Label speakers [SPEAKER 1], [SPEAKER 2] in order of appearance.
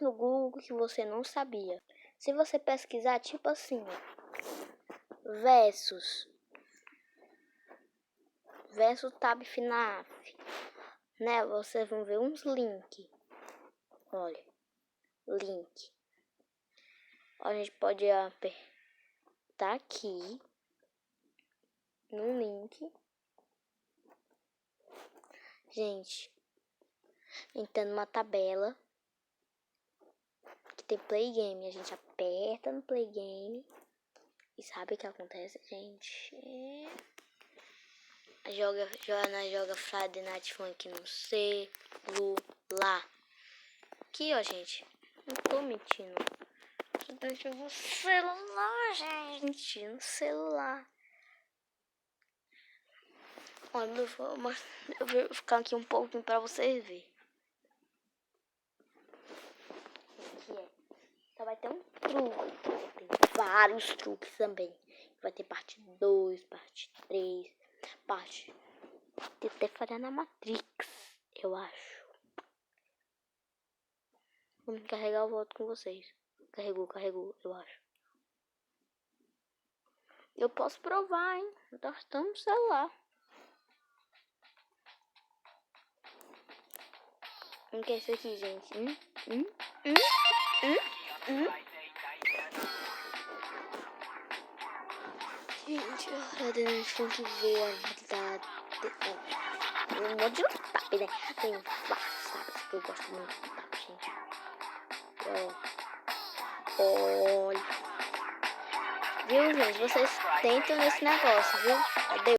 [SPEAKER 1] no Google que você não sabia. Se você pesquisar, tipo assim, versus tab FNAF, né? Vocês vão ver uns links. Olha, link. A gente pode apertar aqui no link. Gente, entrando numa tabela que tem play game, a gente aperta no play game e sabe o que acontece, gente? Joga Friday Night Funk no celular. Aqui, ó, gente. Não tô mentindo. Dentro do celular, gente. No celular. Olha, eu vou ficar aqui um pouquinho pra vocês verem. Aqui é. Só vai ter um truque. Tem vários truques também. Vai ter parte 2, parte 3, parte... Tem até falhar na Matrix, eu acho. Vamos carregar, eu volto com vocês. Carregou, eu acho. Eu posso provar, hein? Nós estamos no celular. O que é isso aqui, gente? Gente, eu tenho que ver a verdade. Um monte de tap, né? Tem vários taps que eu gosto muito de tap, gente. Olha. Viu, gente? Vocês tentam nesse negócio, viu? Adeus.